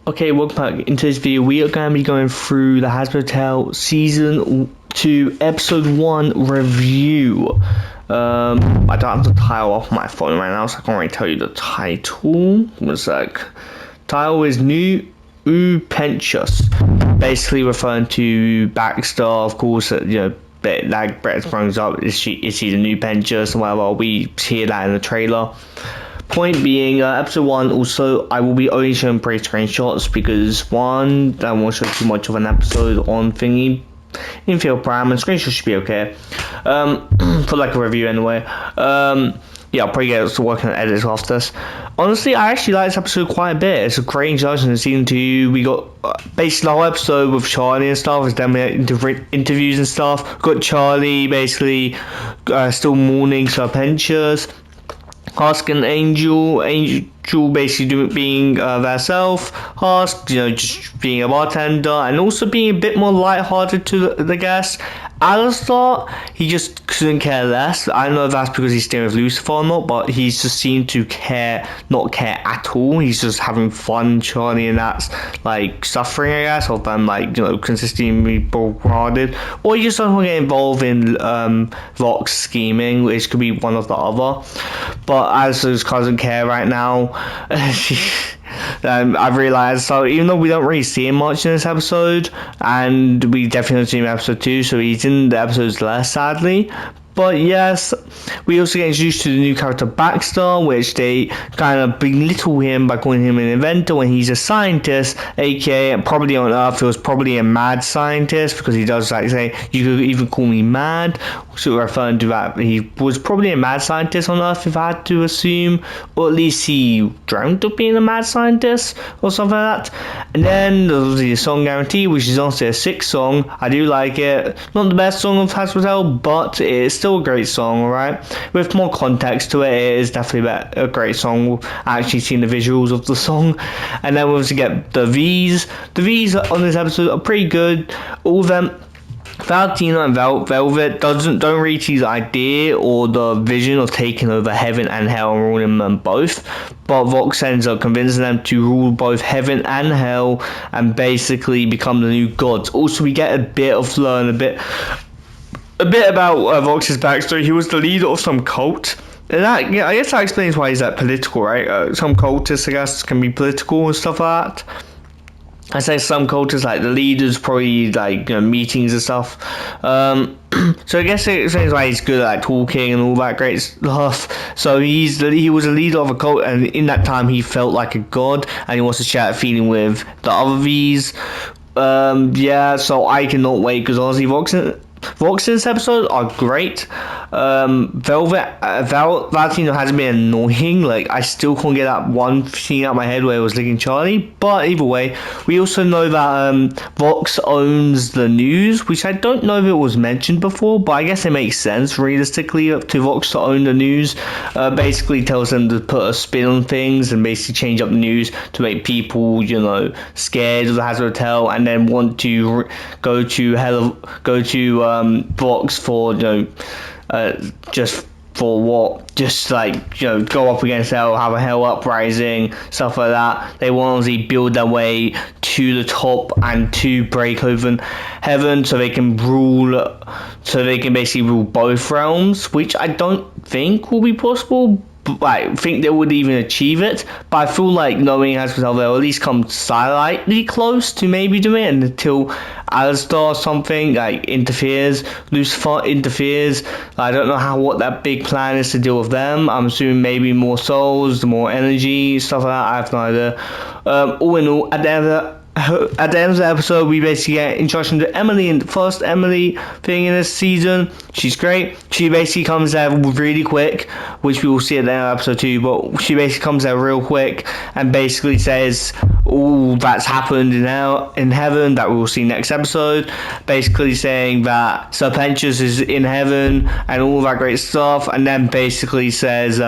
Okay, welcome back. In today's video, we are going to be going through the Hazbin Season 2 Episode 1 review. I don't have the title off my phone right now, so I can't really tell you the title. It's like, title is New Pentious, basically referring to Baxter, of course, like Brett brings up, is he the new Pentious and whatever. We hear that in the trailer. Point being, episode 1, also, I will be only showing screenshots because, one, I won't show too much of an episode on thingy, infield pram, and screenshots should be okay, for like a review anyway. Yeah, I'll probably get to working on edits after this. Honestly, I actually like this episode quite a bit. It's a great introduction to season 2. We got basically the whole episode with Charlie and stuff. It's them interviews and stuff. Got Charlie basically still mourning Pentious. Husk and Angel basically being their self. Husk, just being a bartender and also being a bit more lighthearted to the guests. Alistair, he just couldn't care less. I don't know if that's because he's staying with Lucifer or not, but he just seemed to not care at all. He's just having fun, Charlie, and that's like suffering, I guess, of them consistently bombarded. Or he just doesn't want to get involved in Vox scheming, which could be one of the other. But Alistair just doesn't care right now. I've realised, so even though we don't really see him much in this episode, and we definitely don't see him in episode 2, so he's in the episodes less, sadly. But yes, we also get introduced to the new character Baxter, which they kind of belittle him by calling him an inventor when he's a scientist, aka probably on Earth he was probably a mad scientist, because he does like say, you could even call me mad, so referring to that he was probably a mad scientist on Earth, if I had to assume, or at least he dreamt of being a mad scientist or something like that. And then there's the song Guarantee, which is honestly a sick song. I do like it. Not the best song of Hazbin, but it's still a great song, alright? With more context to it, it is definitely a great song. We've actually seen the visuals of the song. And then we also get the V's. The V's on this episode are pretty good. All of them, Valentina and Velvet don't really see the idea or the vision of taking over heaven and hell and ruling them both, but Vox ends up convincing them to rule both heaven and hell and basically become the new gods. Also, we get learn a bit about Vox's backstory. He was the leader of some cult, and that, I guess that explains why he's that political, right? Some cultists, I guess, can be political and stuff like that. I say some cultists, like the leaders, probably like meetings and stuff. So I guess it explains why he's good at like talking and all that great stuff. So he was a leader of a cult, and in that time he felt like a god, and he wants to share that feeling with the other V's. Yeah, so I cannot wait, because honestly, Vox in this episode are great. Valentino has been annoying. Like, I still can't get that one scene out of my head where it was licking Charlie. But either way, we also know that Vox owns the news, which I don't know if it was mentioned before, but I guess it makes sense realistically to Vox to own the news. Basically tells them to put a spin on things and basically change up the news to make people, scared of the Hazbin Hotel, and then want to go to Vox for just for what? Just like go up against hell, have a hell uprising, stuff like that. They want to build their way to the top and to break open heaven, so they can basically rule both realms, which I don't think will be possible. I think they would even achieve it, but I feel like knowing Hazbin, they'll at least come slightly close to maybe doing it, until Alistair or something Lucifer interferes. I don't know what that big plan is to deal with them. I'm assuming maybe more souls, more energy, stuff like that. I have no idea. All in all, at the end of the episode, we basically get introduction to Emily, and the first Emily thing in this season. She's great. She basically comes there really quick, which we will see at the end of episode 2, but she basically comes there real quick and basically says all that's happened in heaven that we will see next episode, basically saying that Pentious is in heaven and all that great stuff, and then basically says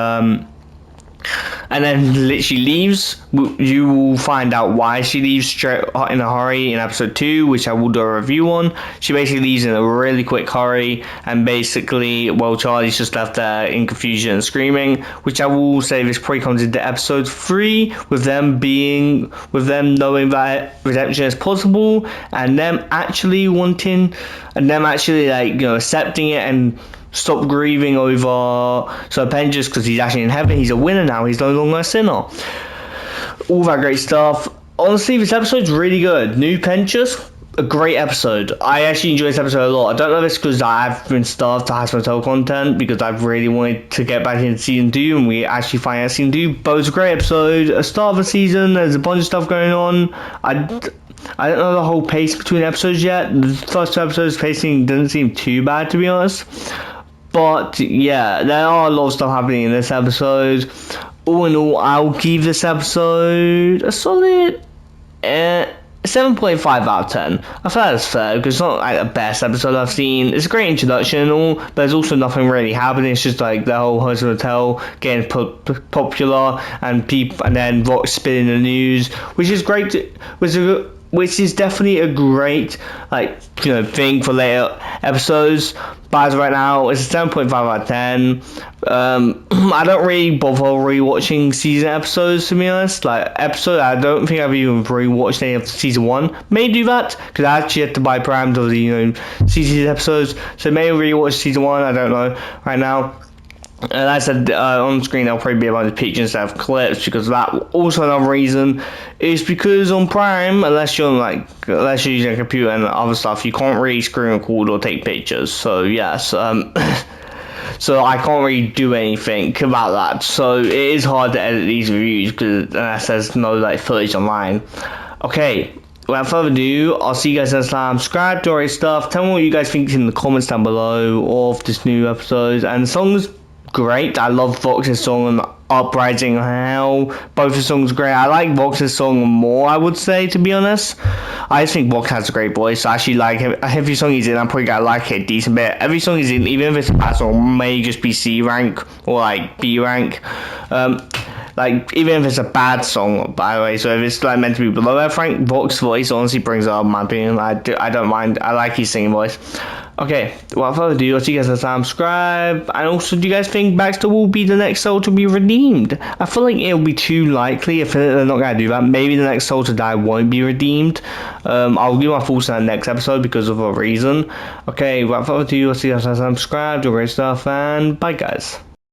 and then literally leaves. You will find out why she leaves straight in a hurry in episode 2, which I will do a review on. She basically leaves in a really quick hurry, and basically, well, Charlie's just left there in confusion and screaming, which I will say this probably comes into episode 3, with them knowing that redemption is possible, and them actually accepting it and stop grieving over Pentious, because he's actually in heaven. He's a winner now. He's no longer a sinner. All that great stuff. Honestly, this episode's really good. New Pentious, a great episode. I actually enjoyed this episode a lot. I don't know if it's because I've been starved to Hazbin content, because I've really wanted to get back into season 2, and we actually find out season 2. But it's a great episode. A start of the season. There's a bunch of stuff going on. I don't know the whole pace between episodes yet. The first 2 episodes pacing doesn't seem too bad, to be honest. But yeah, there are a lot of stuff happening in this episode. All in all, I'll give this episode a solid 7.5 out of 10. I feel that's fair, because it's not like the best episode I've seen. It's a great introduction and all, but there's also nothing really happening. It's just like the whole Hotel Hotel getting popular, and then Rock spinning the news, which is great. Which is definitely a great thing for later episodes. But as of right now, it's a 7.5 out of 10. I don't really bother rewatching season episodes, to be honest. I don't think I've even rewatched any of season 1. May do that, because I actually have to buy Prime to the season episodes. So maybe rewatch season 1. I don't know right now. And I said on screen there'll probably be a bunch of pictures instead of clips, because that also another reason is because on Prime, unless you're using a computer and other stuff, you can't really screen record or take pictures. So yes, so I can't really do anything about that. So it is hard to edit these reviews unless there's no footage online. Okay. Without further ado, I'll see you guys next time. Subscribe to our stuff. Tell me what you guys think in the comments down below of this new episode. And the song's great. I love Vox's song and Uprising Hell. Both the songs are great. I like Vox's song more, I would say, to be honest. I just think Vox has a great voice. I actually like him. Every song he's in, I'm probably gonna like it a decent bit. Every song he's in, even if it's a bad song, may just be C rank or B rank. Even if it's a bad song, by the way, so if it's meant to be below F rank, Vox's voice honestly brings it up, in my opinion. I don't mind. I like his singing voice. Okay, without further ado, I'll see you guys next time. Subscribe, and also, do you guys think Baxter will be the next soul to be redeemed? I feel like it'll be too likely if they're not gonna do that. Maybe the next soul to die won't be redeemed. I'll give my thoughts on that next episode because of a reason. Okay, without further ado, I'll see you guys next time. Subscribe, do great stuff, and bye, guys.